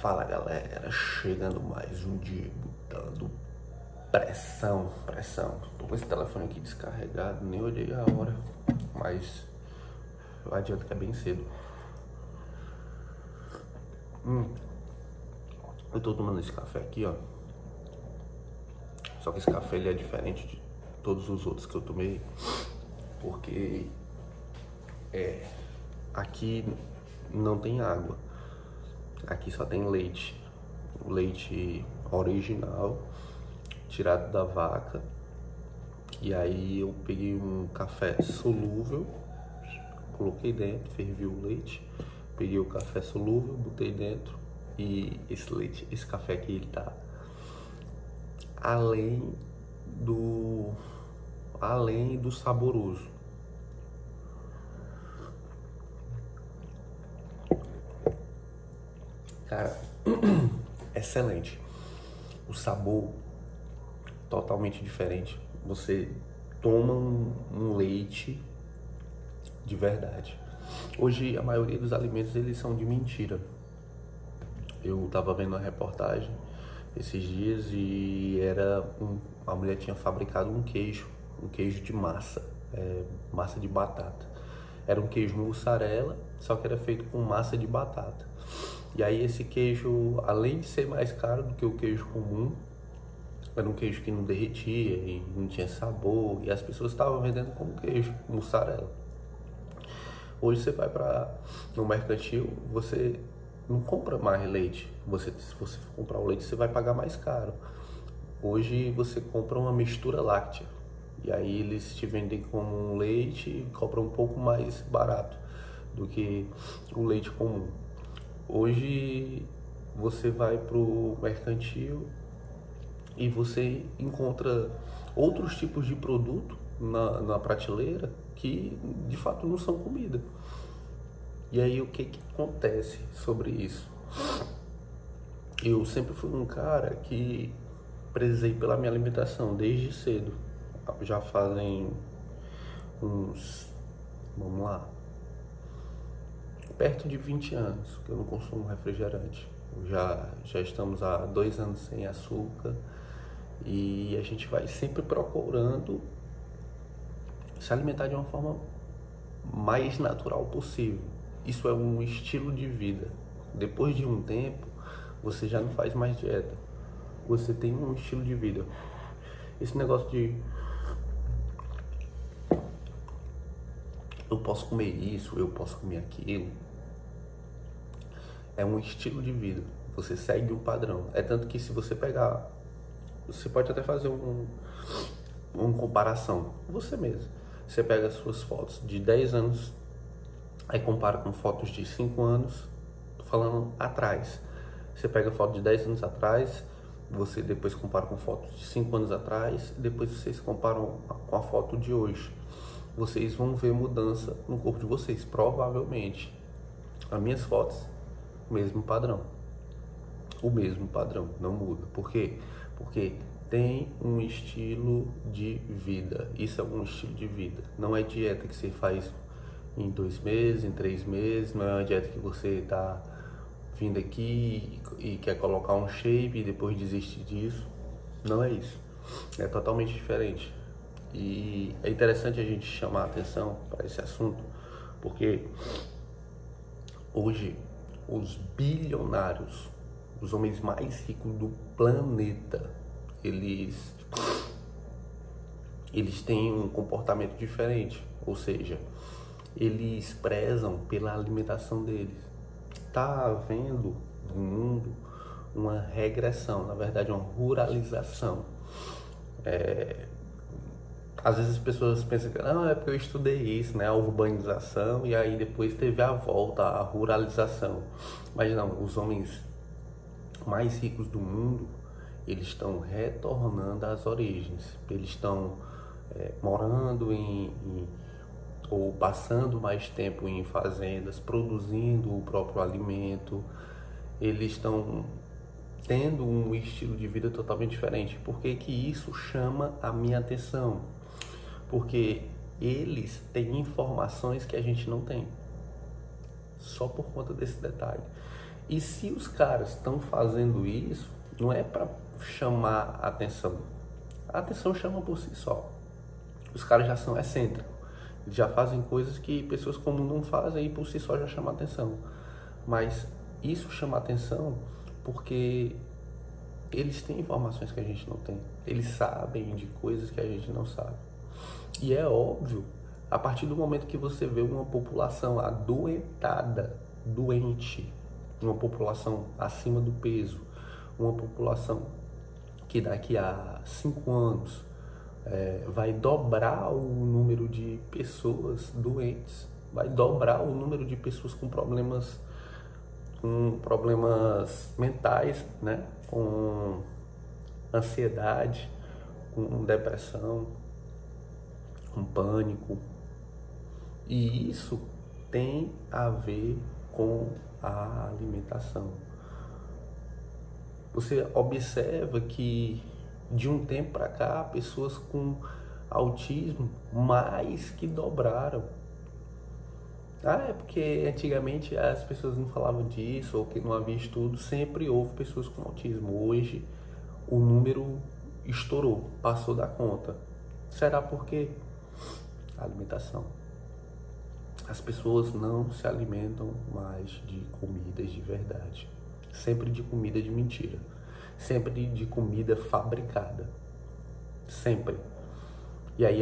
Fala galera, chegando mais um dia botando pressão. Tô com esse telefone aqui descarregado, nem olhei a hora, mas eu adianto que é bem cedo. Eu tô tomando esse café aqui, ó. Só que esse café ele é diferente de todos os outros que eu tomei, porque aqui não tem água. Aqui só tem leite. O leite original, tirado da vaca. E aí eu peguei um café solúvel, coloquei dentro, fervi o leite, peguei o café solúvel, botei dentro. E esse café aqui, ele tá além do saboroso. Cara, excelente. O sabor totalmente diferente. Você toma um leite de verdade. Hoje a maioria dos alimentos eles são de mentira. Eu tava vendo uma reportagem esses dias e a mulher tinha fabricado um queijo de massa de batata. Era um queijo mussarela, só que era feito com massa de batata. E aí esse queijo, além de ser mais caro do que o queijo comum, era um queijo que não derretia e não tinha sabor, e as pessoas estavam vendendo como queijo mussarela. Hoje você vai no mercantil, você não compra mais leite. Se você for comprar o leite, você vai pagar mais caro. Hoje você compra uma mistura láctea. E aí eles te vendem como um leite e cobram um pouco mais barato do que o leite comum. Hoje você vai pro mercantil e você encontra outros tipos de produto na prateleira que de fato não são comida. E aí o que acontece sobre isso? Eu sempre fui um cara que prezei pela minha alimentação desde cedo. Já fazem vamos lá, perto de 20 anos que eu não consumo refrigerante. Já estamos há 2 anos sem açúcar e a gente vai sempre procurando se alimentar de uma forma mais natural possível. Isso é um estilo de vida. Depois de um tempo, você já não faz mais dieta. Você tem um estilo de vida. Esse negócio de eu posso comer isso, eu posso comer aquilo, é um estilo de vida. Você segue um padrão. É tanto que se você pegar, você pode até fazer uma comparação. Você mesmo. Você pega as suas fotos de 10 anos, aí compara com fotos de 5 anos, tô falando atrás. Você pega foto de 10 anos atrás, você depois compara com fotos de 5 anos atrás, e depois vocês comparam com a foto de hoje. Vocês vão ver mudança no corpo de vocês, provavelmente. As minhas fotos, o mesmo padrão, não muda. Por quê? Porque tem um estilo de vida. Isso é um estilo de vida. Não é dieta que você faz em 2 meses, em 3 meses. Não é uma dieta que você tá vindo aqui e quer colocar um shape e depois desistir disso. Não é isso. É totalmente diferente. E é interessante a gente chamar a atenção para esse assunto, porque hoje os bilionários, os homens mais ricos do planeta, eles têm um comportamento diferente, ou seja, eles prezam pela alimentação deles. Tá havendo no mundo uma regressão, na verdade uma ruralização. Às vezes as pessoas pensam que não, é porque eu estudei isso, né? A urbanização, e aí depois teve a volta à ruralização. Mas não, os homens mais ricos do mundo, eles estão retornando às origens. Eles estão morando ou passando mais tempo em fazendas, produzindo o próprio alimento. Eles estão tendo um estilo de vida totalmente diferente. Por que que isso chama a minha atenção? Porque eles têm informações que a gente não tem. Só por conta desse detalhe. E se os caras estão fazendo isso, não é para chamar a atenção. A atenção chama por si só. Os caras já são excêntricos. Eles já fazem coisas que pessoas comuns não fazem e por si só já chama a atenção. Mas isso chama a atenção porque eles têm informações que a gente não tem. Eles sabem de coisas que a gente não sabe. E é óbvio, a partir do momento que você vê uma população adoentada, doente, uma população acima do peso, uma população que daqui a 5 anos vai dobrar o número de pessoas doentes, vai dobrar o número de pessoas com problemas mentais, né? Com ansiedade, com depressão, com pânico. E isso tem a ver com a alimentação. Você observa que de um tempo para cá, pessoas com autismo mais que dobraram. É porque antigamente as pessoas não falavam disso ou que não havia estudo, sempre houve pessoas com autismo. Hoje o número estourou, passou da conta. Será por quê? A alimentação. As pessoas não se alimentam mais de comidas de verdade. Sempre de comida de mentira. Sempre de comida fabricada. Sempre. E aí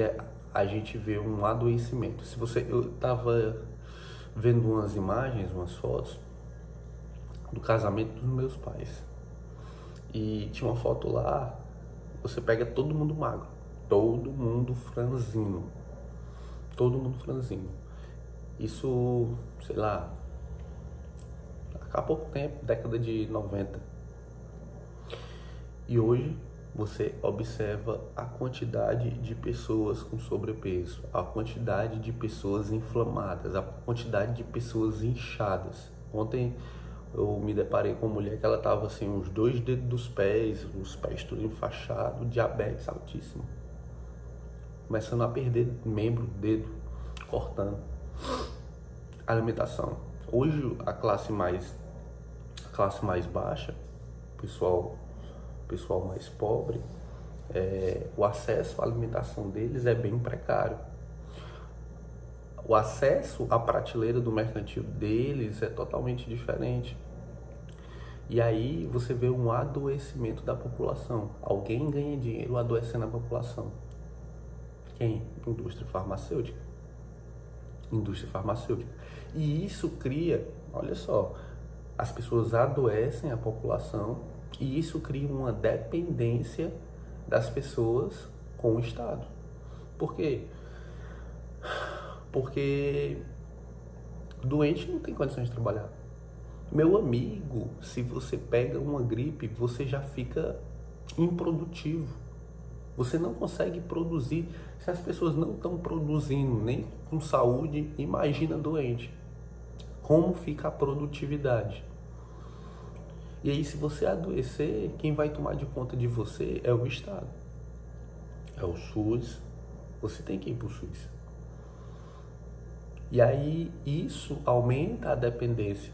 a gente vê um adoecimento. Eu estava vendo umas imagens, umas fotos do casamento dos meus pais. E tinha uma foto lá, você pega todo mundo magro, todo mundo franzino. Todo mundo franzino. Isso, sei lá, há pouco tempo, década de 90. E hoje você observa a quantidade de pessoas com sobrepeso, a quantidade de pessoas inflamadas, a quantidade de pessoas inchadas. Ontem eu me deparei com uma mulher que ela tava assim, os 2 dedos dos pés, os pés tudo enfaixado, diabetes altíssimo. Começando a perder membro, dedo, cortando. Alimentação. Hoje a classe mais baixa, pessoal mais pobre, o acesso à alimentação deles é bem precário. O acesso à prateleira do mercantil deles é totalmente diferente. E aí você vê um adoecimento da população. Alguém ganha dinheiro adoecendo a população. Quem? Indústria farmacêutica. E isso cria, olha só, as pessoas adoecem a população e isso cria uma dependência das pessoas com o Estado. Por quê? Porque doente não tem condições de trabalhar. Meu amigo, se você pega uma gripe, você já fica improdutivo. Você não consegue produzir. Se as pessoas não estão produzindo nem com saúde, imagina doente. Como fica a produtividade? E aí, se você adoecer, quem vai tomar de conta de você é o Estado. É o SUS. Você tem que ir para o SUS. E aí, isso aumenta a dependência.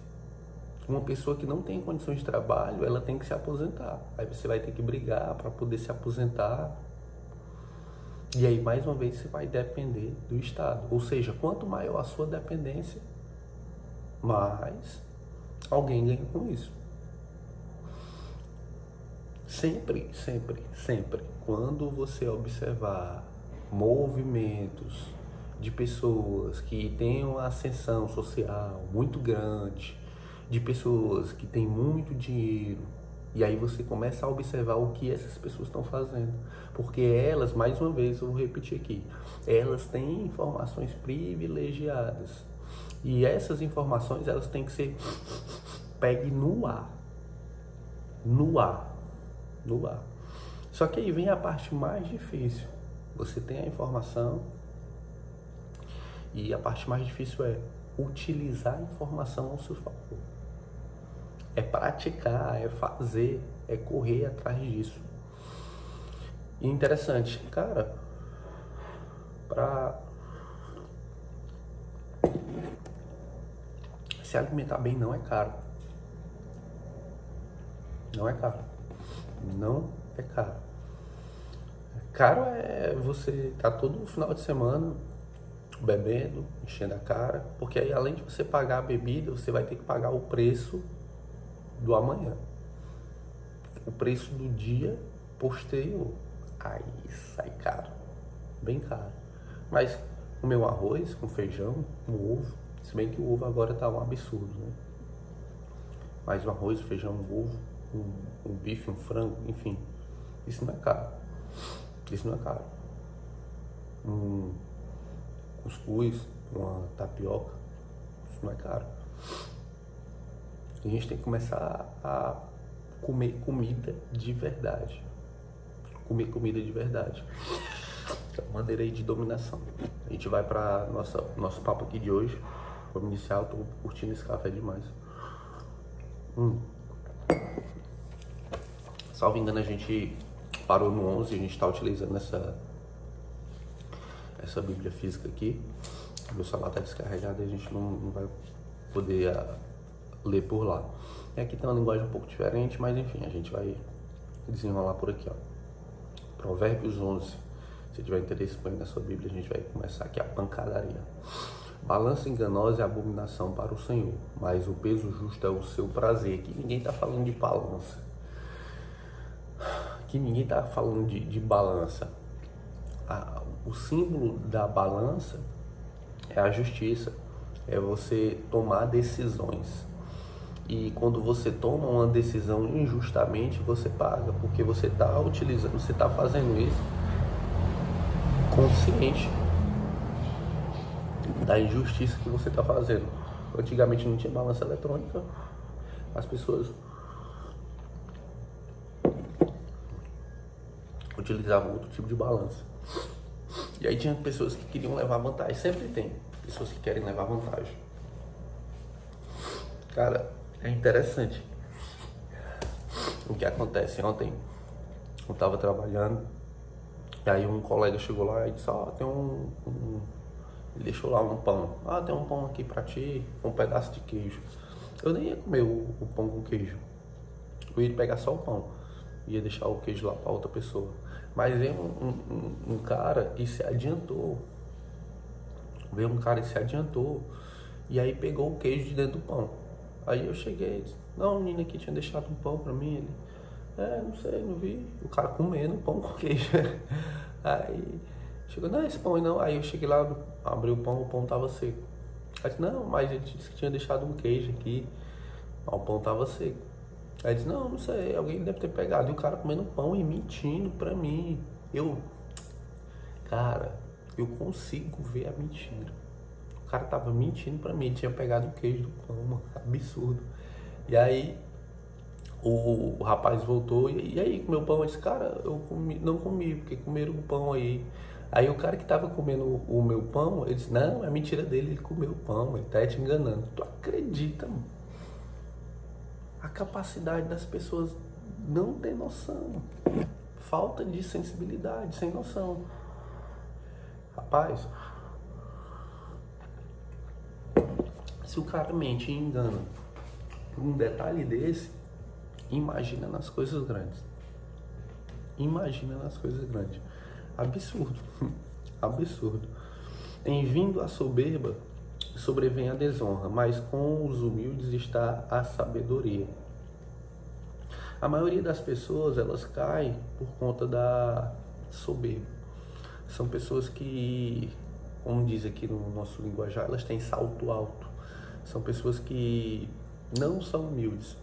Uma pessoa que não tem condições de trabalho, ela tem que se aposentar. Aí você vai ter que brigar para poder se aposentar. E aí, mais uma vez, você vai depender do Estado. Ou seja, quanto maior a sua dependência, mais alguém ganha com isso. Sempre, quando você observar movimentos de pessoas que têm uma ascensão social muito grande, de pessoas que têm muito dinheiro, e aí você começa a observar o que essas pessoas estão fazendo. Porque elas, mais uma vez, eu vou repetir aqui, elas têm informações privilegiadas. E essas informações, elas têm que ser pegue no ar. No ar. Só que aí vem a parte mais difícil. Você tem a informação e a parte mais difícil é utilizar a informação ao seu favor. É praticar, é fazer, é correr atrás disso. E interessante, cara, para se alimentar bem não é caro. Não é caro. Não é caro. Caro é você estar todo final de semana bebendo, enchendo a cara, porque aí além de você pagar a bebida, você vai ter que pagar o preço do amanhã, o preço do dia posterior. Aí sai caro, bem caro. Mas o meu arroz com feijão, um ovo, se bem que o ovo agora tá um absurdo, né? Mas o arroz, o feijão, o ovo, um bife, um frango, enfim, isso não é caro. Isso não é caro. Um cuscuz, uma tapioca, isso não é caro. A gente tem que começar a comer comida de verdade. Comer comida de verdade. É uma maneira aí de dominação. A gente vai para nosso papo aqui de hoje. Vamos iniciar, eu tô curtindo esse café demais. Salvo engano, a gente parou no 11, a gente está utilizando essa Bíblia física aqui. Meu celular está descarregado e a gente não vai poder ler por lá. E aqui tem uma linguagem um pouco diferente, mas enfim, a gente vai desenrolar por aqui, ó. Provérbios 11. Se tiver interesse, põe na sua Bíblia, a gente vai começar aqui a pancadaria. Balança enganosa é abominação para o Senhor, mas o peso justo é o seu prazer. Aqui ninguém está falando de balança. Aqui ninguém está falando de balança. O símbolo da balança é a justiça, é você tomar decisões. E quando você toma uma decisão injustamente, você paga, porque você está utilizando, você está fazendo isso consciente da injustiça que você está fazendo. Antigamente não tinha balança eletrônica, as pessoas utilizavam outro tipo de balança. E aí tinha pessoas que queriam levar vantagem. Sempre tem pessoas que querem levar vantagem. Cara, é interessante o que acontece. Ontem eu tava trabalhando, e aí um colega chegou lá e disse: tem ele deixou lá um pão. Tem um pão aqui pra ti, um pedaço de queijo. Eu nem ia comer o pão com queijo. Eu ia pegar só o pão. Ia deixar o queijo lá pra outra pessoa. Mas veio um cara e se adiantou. E aí pegou o queijo de dentro do pão. Aí eu cheguei e disse: não, o menino aqui tinha deixado um pão pra mim. Ele: não sei, não vi. O cara comendo pão com queijo. Aí chegou: não, esse pão aí não. Aí eu cheguei lá, abri o pão tava seco. Aí disse: não, mas ele disse que tinha deixado um queijo aqui. Mas o pão tava seco. Aí disse: não sei, alguém deve ter pegado. E o cara comendo pão e mentindo pra mim. Cara, eu consigo ver a mentira. O cara tava mentindo pra mim, ele tinha pegado o queijo do pão, mano. Absurdo. E aí o rapaz voltou: e aí, comeu pão? Eu disse: cara, não comi, porque comeram o pão aí. Aí o cara que tava comendo o meu pão, ele disse: não, é mentira dele, ele comeu o pão, ele tá te enganando. Tu acredita, mano? A capacidade das pessoas não ter noção. Falta de sensibilidade, sem noção. Rapaz, se o cara mente e engana por um detalhe desse, imagina nas coisas grandes. Imagina nas coisas grandes. Absurdo. Absurdo. Em vindo a soberba, sobrevém a desonra, mas com os humildes está a sabedoria. A maioria das pessoas, elas caem por conta da soberba. São pessoas que, como diz aqui no nosso linguajar, elas têm salto alto. São pessoas que não são humildes.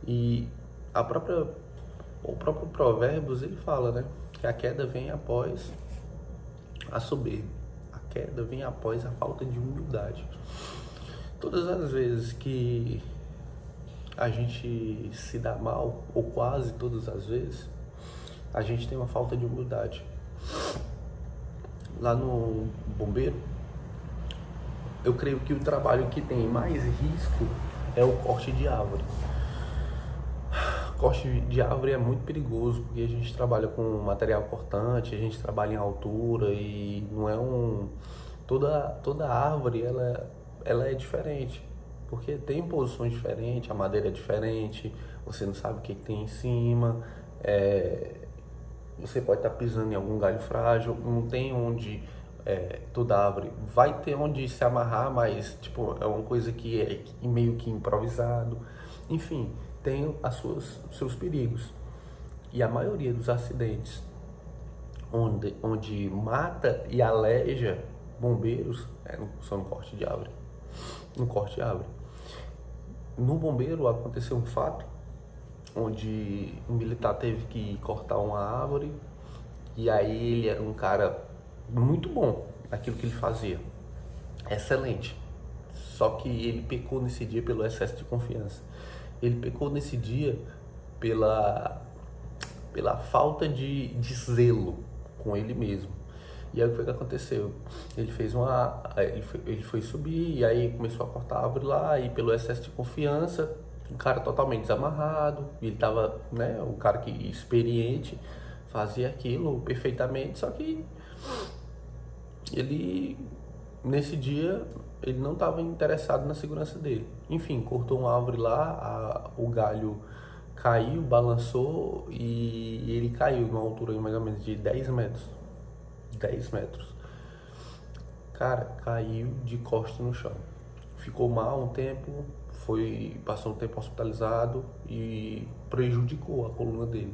E o próprio Provérbios, ele fala, né, que a queda vem após a soberba. A queda vem após a falta de humildade. Todas as vezes que a gente se dá mal, ou quase todas as vezes, a gente tem uma falta de humildade. Lá no bombeiro, eu creio que o trabalho que tem mais risco é o corte de árvore. Corte de árvore é muito perigoso, porque a gente trabalha com material cortante, a gente trabalha em altura e não é toda árvore ela é diferente. porque tem posições diferentes, a madeira é diferente, você não sabe o que tem em cima, você pode estar pisando em algum galho frágil, não tem onde toda árvore vai ter onde se amarrar, mas tipo, é uma coisa que é meio que improvisado. Enfim, tem os seus perigos. E a maioria dos acidentes onde mata e aleja bombeiros são no corte de árvore. No corte de árvore. No bombeiro aconteceu um fato onde um militar teve que cortar uma árvore e aí ele era um cara muito bom naquilo que ele fazia, excelente, só que ele pecou nesse dia pelo excesso de confiança, ele pecou nesse dia pela falta de zelo com ele mesmo. E aí o que foi que aconteceu? Ele foi subir e aí começou a cortar a árvore lá e pelo excesso de confiança, o cara totalmente desamarrado, ele tava, né, o cara que experiente, fazia aquilo perfeitamente, só que ele, nesse dia, ele não estava interessado na segurança dele. Enfim, cortou uma árvore lá, o galho caiu, balançou e ele caiu numa altura mais ou menos de 10 metros. 10 metros. Cara, caiu de costas no chão. Ficou mal um tempo, passou um tempo hospitalizado e prejudicou a coluna dele.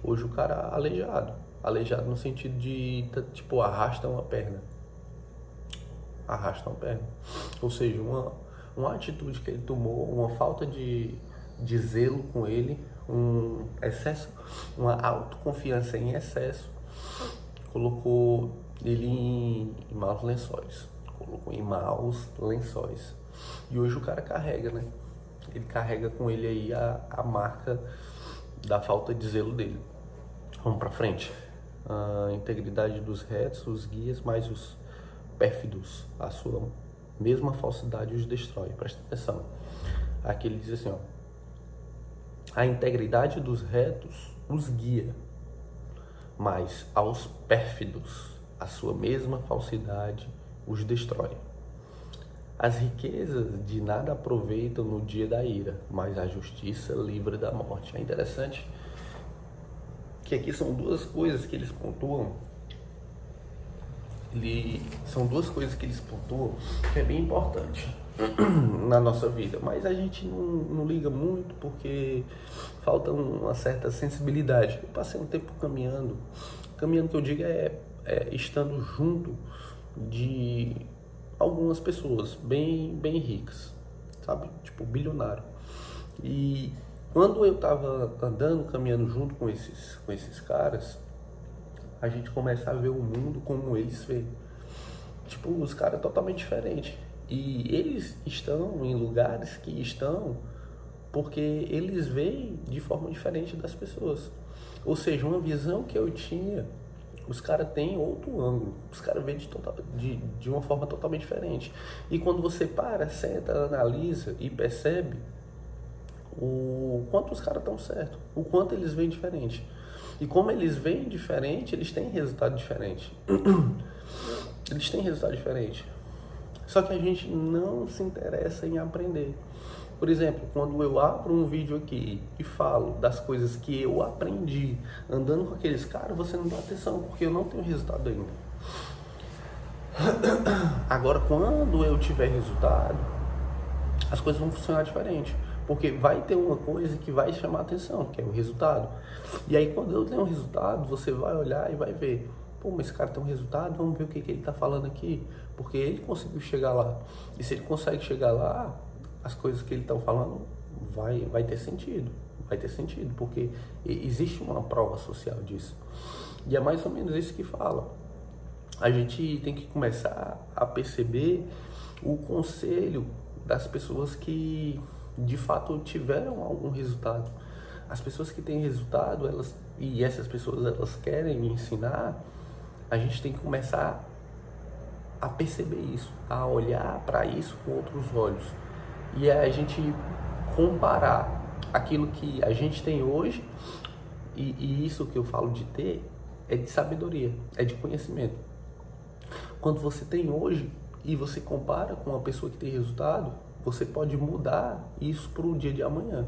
Hoje o cara é aleijado. Aleijado no sentido de, tipo, arrasta uma perna. Ou seja, uma atitude que ele tomou, uma falta de zelo com ele, um excesso, uma autoconfiança em excesso, colocou ele em maus lençóis. E hoje o cara carrega, né? Ele carrega com ele aí a marca da falta de zelo dele. Vamos pra frente. A integridade dos retos, os guias, mais os pérfidos, a sua mesma falsidade os destrói. Presta atenção. Aqui ele diz assim, ó: a integridade dos retos os guia, mas aos pérfidos a sua mesma falsidade os destrói. As riquezas de nada aproveitam no dia da ira, mas a justiça livra da morte. É interessante que aqui são duas coisas que eles pontuam. São duas coisas que eles pontuam que é bem importante na nossa vida, mas a gente não liga muito porque falta uma certa sensibilidade. Eu passei um tempo caminhando que eu digo estando junto de algumas pessoas bem ricas, sabe? Tipo, bilionário. E quando eu tava caminhando junto com esses caras, a gente começa a ver o mundo como eles veem. Tipo, os caras totalmente diferentes. E eles estão em lugares que estão porque eles veem de forma diferente das pessoas. Ou seja, uma visão que eu tinha, os caras têm outro ângulo. Os caras veem de uma forma totalmente diferente. E quando você senta, analisa e percebe o quanto os caras estão certos, o quanto eles veem diferente. E como eles veem diferente, eles têm resultado diferente. Só que a gente não se interessa em aprender. Por exemplo, quando eu abro um vídeo aqui e falo das coisas que eu aprendi andando com aqueles caras, você não dá atenção, porque eu não tenho resultado ainda. Agora, quando eu tiver resultado, as coisas vão funcionar diferente. Porque vai ter uma coisa que vai chamar a atenção, que é o resultado. E aí, quando eu tenho um resultado, você vai olhar e vai ver: pô, mas esse cara tem um resultado, vamos ver o que ele está falando aqui. Porque ele conseguiu chegar lá. E se ele consegue chegar lá, as coisas que ele está falando vai ter sentido. Vai ter sentido, porque existe uma prova social disso. E é mais ou menos isso que fala. A gente tem que começar a perceber o conselho das pessoas que de fato tiveram algum resultado. As pessoas que têm resultado, e essas pessoas elas querem ensinar, a gente tem que começar a perceber isso, a olhar para isso com outros olhos. E a gente comparar aquilo que a gente tem hoje, e isso que eu falo de ter, é de sabedoria, é de conhecimento. Quando você tem hoje e você compara com uma pessoa que tem resultado, você pode mudar isso para o dia de amanhã.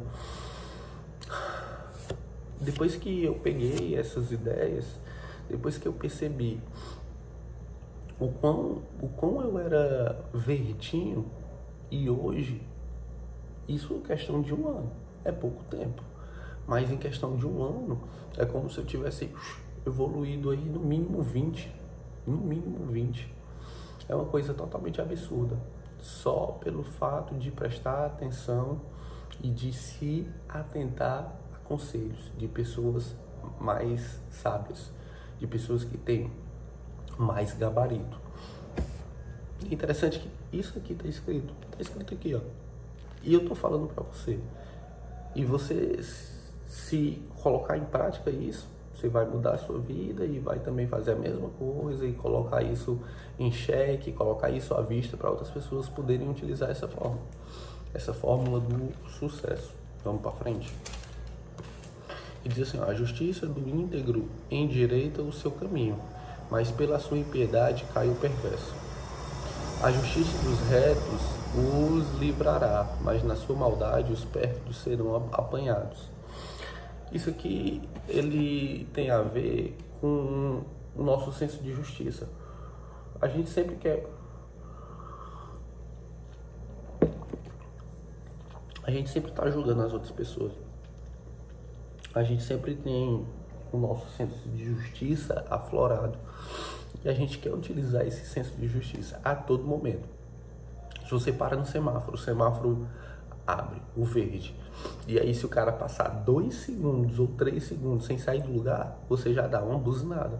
Depois que eu peguei essas ideias, depois que eu percebi o quão eu era verdinho, e hoje, isso é questão de 1 ano, é pouco tempo, mas em questão de 1 ano, é como se eu tivesse evoluído aí no mínimo 20, é uma coisa totalmente absurda, só pelo fato de prestar atenção e de se atentar a conselhos de pessoas mais sábias, de pessoas que têm mais gabarito. É interessante que isso aqui está escrito aqui, ó, e eu tô falando para você, e você se colocar em prática isso, você vai mudar a sua vida e vai também fazer a mesma coisa e colocar isso em xeque, colocar isso à vista para outras pessoas poderem utilizar essa fórmula do sucesso. Vamos para frente. E diz assim, ó, a justiça do íntegro endireita o seu caminho, mas pela sua impiedade cai o perverso. A justiça dos retos os livrará, mas na sua maldade os pérfidos serão apanhados. Isso aqui, ele tem a ver com o nosso senso de justiça. A gente sempre quer... A gente sempre está julgando as outras pessoas. A gente sempre tem o nosso senso de justiça aflorado. E a gente quer utilizar esse senso de justiça a todo momento. Se você para no semáforo, o semáforo abre, o verde. E aí se o cara passar 2 segundos ou 3 segundos sem sair do lugar, você já dá uma buzinada.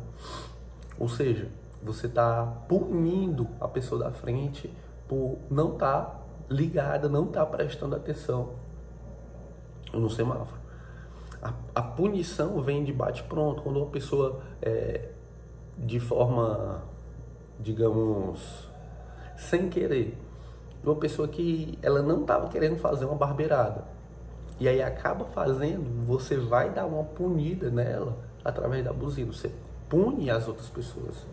Ou seja, você está punindo a pessoa da frente por não estar ligada, não estar prestando atenção no semáforo. A punição vem de bate-pronto, quando uma pessoa de forma, digamos, sem querer, uma pessoa que ela não estava querendo fazer uma barbeirada, e aí acaba fazendo, você vai dar uma punida nela através da buzina, você pune as outras pessoas.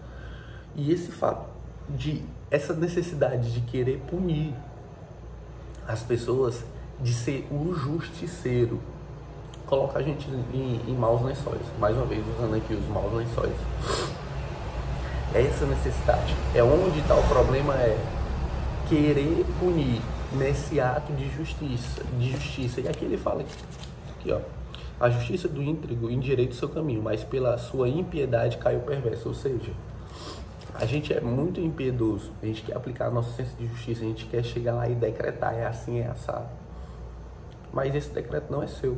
E esse fato essa necessidade de querer punir as pessoas, de ser um justiceiro, coloca a gente em maus lençóis. Mais uma vez usando aqui os maus lençóis. É essa necessidade, é onde está o problema, é querer punir nesse ato de justiça. E aqui ele fala aqui, ó, a justiça do íntegro endireita o seu caminho, mas pela sua impiedade cai o perverso. Ou seja, a gente é muito impiedoso, a gente quer aplicar nosso senso de justiça, a gente quer chegar lá e decretar, é assim, é assado. Mas esse decreto não é seu.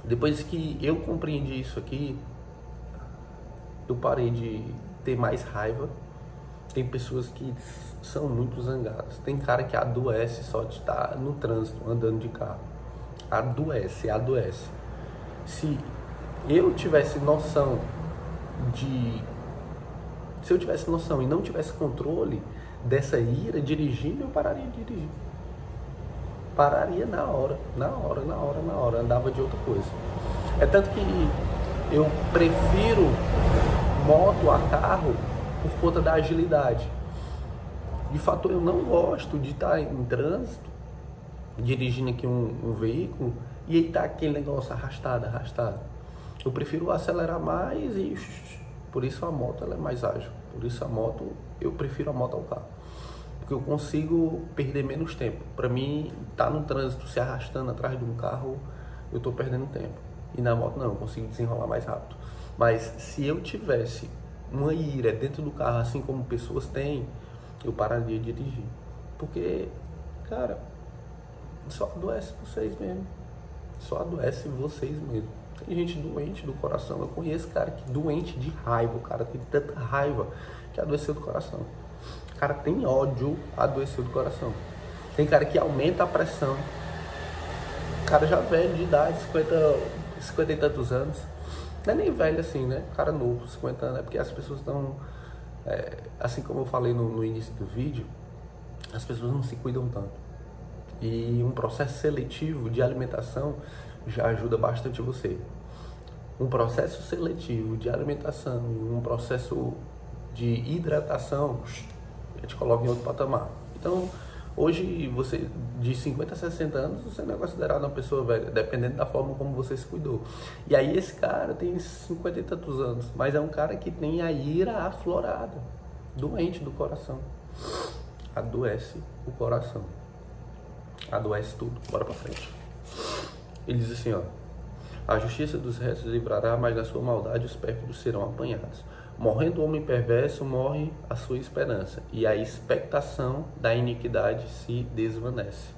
Depois que eu compreendi isso aqui, eu parei de ter mais raiva. Tem pessoas que são muito zangadas. Tem cara que adoece só de estar no trânsito, andando de carro. Adoece. Se eu tivesse noção Se eu tivesse noção e não tivesse controle dessa ira dirigindo, eu pararia de dirigir. Pararia na hora, andava de outra coisa. É tanto que eu prefiro moto a carro por conta da agilidade. De fato, eu não gosto de estar em trânsito, dirigindo aqui um veículo, e aí tá aquele negócio arrastado. Eu prefiro acelerar mais e... Por isso a moto ela é mais ágil. Por isso eu prefiro a moto ao carro. Porque eu consigo perder menos tempo. Para mim, estar no trânsito se arrastando atrás de um carro, eu estou perdendo tempo. E na moto não, eu consigo desenrolar mais rápido. Mas se eu tivesse uma ira dentro do carro, assim como pessoas têm, eu pararia de dirigir. Porque, cara, só adoece vocês mesmo. Tem gente doente do coração. Eu conheço cara que doente de raiva. O cara tem tanta raiva que adoeceu do coração. O cara tem ódio, adoeceu do coração. Tem cara que aumenta a pressão. O cara já velho de idade, 50 e tantos anos. Não é nem velho assim, né? Cara novo, 50 anos. É porque as pessoas estão... assim como eu falei no início do vídeo, as pessoas não se cuidam tanto. E um processo seletivo de alimentação já ajuda bastante você. Um processo seletivo de alimentação, um processo de hidratação, já te coloca em outro patamar. Então, Hoje, você de 50 a 60 anos, você não é considerado uma pessoa velha, dependendo da forma como você se cuidou. E aí esse cara tem 50 e tantos anos, mas é um cara que tem a ira aflorada, doente do coração. Adoece o coração. Adoece tudo. Bora pra frente. Ele diz assim, ó: a justiça dos retos livrará, mas na sua maldade os pérfidos serão apanhados. Morrendo o homem perverso, morre a sua esperança, e a expectação da iniquidade se desvanece.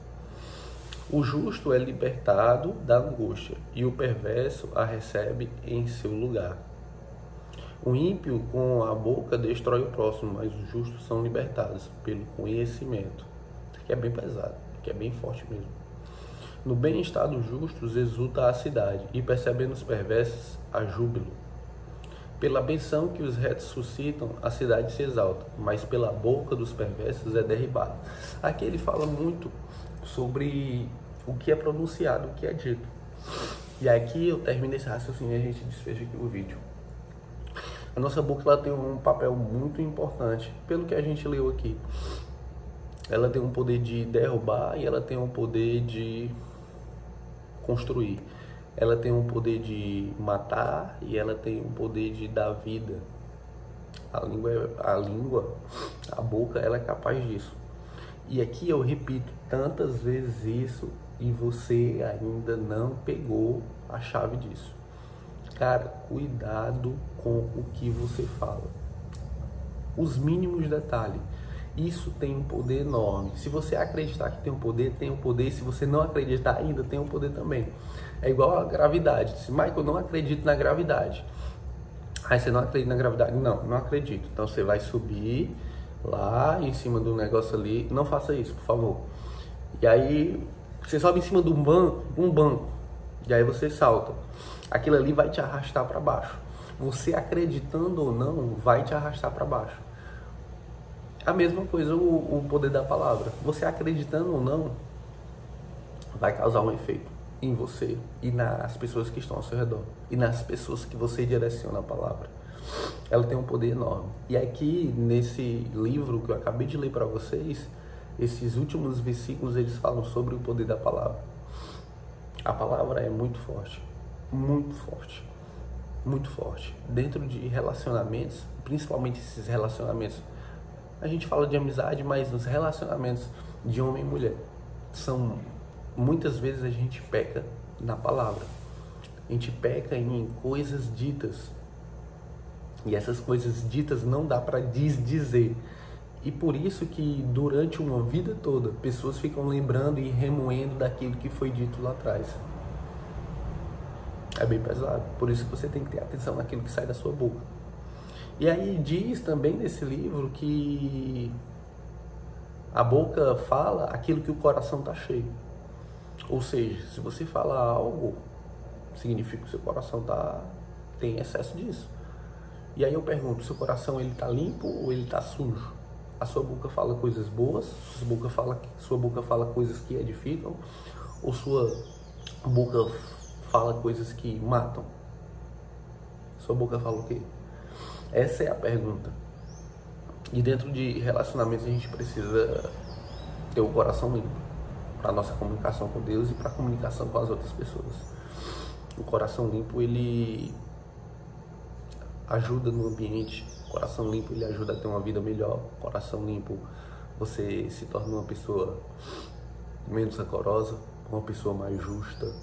O justo é libertado da angústia, e o perverso a recebe em seu lugar. O ímpio com a boca destrói o próximo, mas os justos são libertados pelo conhecimento. Que é bem pesado, que é bem forte mesmo. No bem-estar dos justos exulta a cidade, e percebendo os perversos, há júbilo. Pela benção que os retos suscitam, a cidade se exalta, mas pela boca dos perversos é derribada. Aqui ele fala muito sobre o que é pronunciado, o que é dito. E aqui eu termino esse raciocínio e a gente desfecha aqui o vídeo. A nossa boca ela tem um papel muito importante, pelo que a gente leu aqui. Ela tem um poder de derrubar e ela tem um poder de construir. Ela tem um poder de matar e ela tem um poder de dar vida. A boca, ela é capaz disso. E aqui eu repito tantas vezes isso e você ainda não pegou a chave disso. Cara, cuidado com o que você fala. Os mínimos detalhes. Isso tem um poder enorme. Se você acreditar que tem um poder, tem um poder. Se você não acreditar ainda, tem um poder também. É igual a gravidade. Se Michael, eu não acredito na gravidade. Aí você não acredita na gravidade? Não, não acredito. Então você vai subir lá em cima do negócio ali. Não faça isso, por favor. E aí você sobe em cima de um banco. E aí você salta. Aquilo ali vai te arrastar para baixo. Você acreditando ou não, vai te arrastar para baixo. A mesma coisa o poder da palavra. Você acreditando ou não, vai causar um efeito em você e nas pessoas que estão ao seu redor. E nas pessoas que você direciona a palavra. Ela tem um poder enorme. E aqui, nesse livro que eu acabei de ler para vocês, esses últimos versículos, eles falam sobre o poder da palavra. A palavra é muito forte. Muito forte. Muito forte. Dentro de relacionamentos, principalmente esses relacionamentos, a gente fala de amizade, mas os relacionamentos de homem e mulher muitas vezes a gente peca na palavra. A gente peca em coisas ditas. E essas coisas ditas não dá para desdizer. E por isso que durante uma vida toda, pessoas ficam lembrando e remoendo daquilo que foi dito lá atrás. É bem pesado. Por isso que você tem que ter atenção naquilo que sai da sua boca. E aí diz também nesse livro que a boca fala aquilo que o coração está cheio. Ou seja, se você falar algo, significa que o seu coração tem excesso disso. E aí eu pergunto, seu coração ele está limpo ou ele está sujo? A sua boca fala coisas boas? Sua boca fala coisas que edificam? Ou sua boca fala coisas que matam? Sua boca fala o quê? Essa é a pergunta. E dentro de relacionamentos a gente precisa ter o coração limpo para nossa comunicação com Deus e para a comunicação com as outras pessoas. O coração limpo, ele ajuda no ambiente. O coração limpo, ele ajuda a ter uma vida melhor. O coração limpo, você se torna uma pessoa menos rancorosa, uma pessoa mais justa.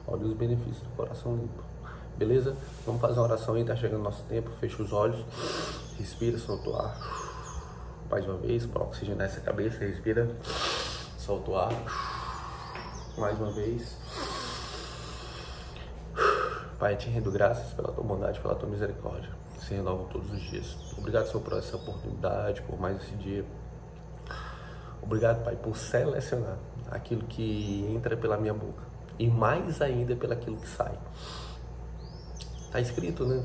Olha os benefícios do coração limpo. Beleza? Vamos fazer uma oração aí, tá chegando o nosso tempo. Fecha os olhos, respira, solta o ar. Mais uma vez, para oxigenar essa cabeça, respira, solta o ar. Mais uma vez. Pai, eu te rendo graças pela tua bondade, pela tua misericórdia, que se renovam todos os dias. Obrigado, Senhor, por essa oportunidade, por mais esse dia. Obrigado, Pai, por selecionar aquilo que entra pela minha boca e mais ainda pelaquilo que sai. Tá escrito, né?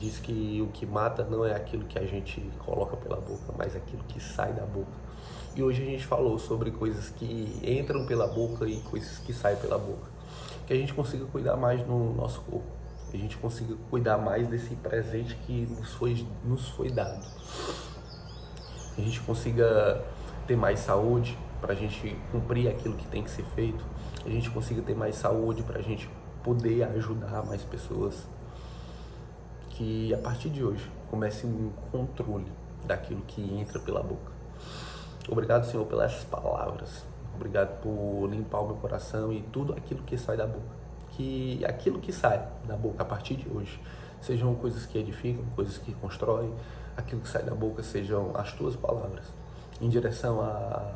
Diz que o que mata não é aquilo que a gente coloca pela boca, mas aquilo que sai da boca. E hoje a gente falou sobre coisas que entram pela boca e coisas que saem pela boca. Que a gente consiga cuidar mais do nosso corpo. Que a gente consiga cuidar mais desse presente que nos foi dado. Que a gente consiga ter mais saúde, para a gente cumprir aquilo que tem que ser feito, a gente consiga ter mais saúde para a gente poder ajudar mais pessoas, que a partir de hoje comece um controle daquilo que entra pela boca. Obrigado, Senhor, pelas palavras. Obrigado por limpar o meu coração e tudo aquilo que sai da boca. Que aquilo que sai da boca a partir de hoje sejam coisas que edificam, coisas que constroem. Aquilo que sai da boca sejam as tuas palavras em direção a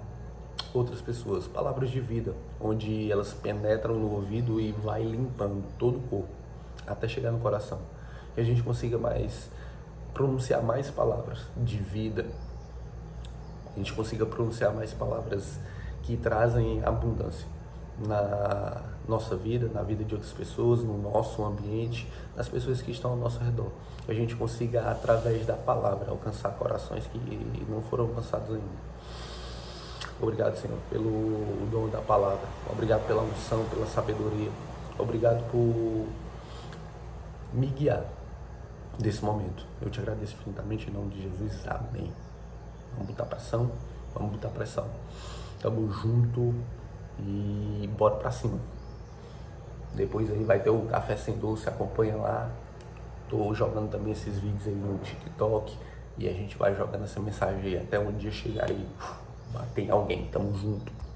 outras pessoas. Palavras de vida, onde elas penetram no ouvido e vai limpando todo o corpo até chegar no coração. Que a gente consiga pronunciar mais palavras de vida. A gente consiga pronunciar mais palavras que trazem abundância na nossa vida, na vida de outras pessoas, no nosso ambiente, nas pessoas que estão ao nosso redor. Que a gente consiga, através da palavra, alcançar corações que não foram alcançados ainda. Obrigado, Senhor, pelo dom da palavra. Obrigado pela unção, pela sabedoria. Obrigado por me guiar desse momento. Eu te agradeço infinitamente em nome de Jesus. Amém. Vamos botar pressão? Vamos botar pressão. Tamo junto e bora pra cima. Depois aí vai ter o Café Sem Doce, acompanha lá. Tô jogando também esses vídeos aí no TikTok e a gente vai jogando essa mensagem aí até um dia chegar e bater em alguém. Tamo junto.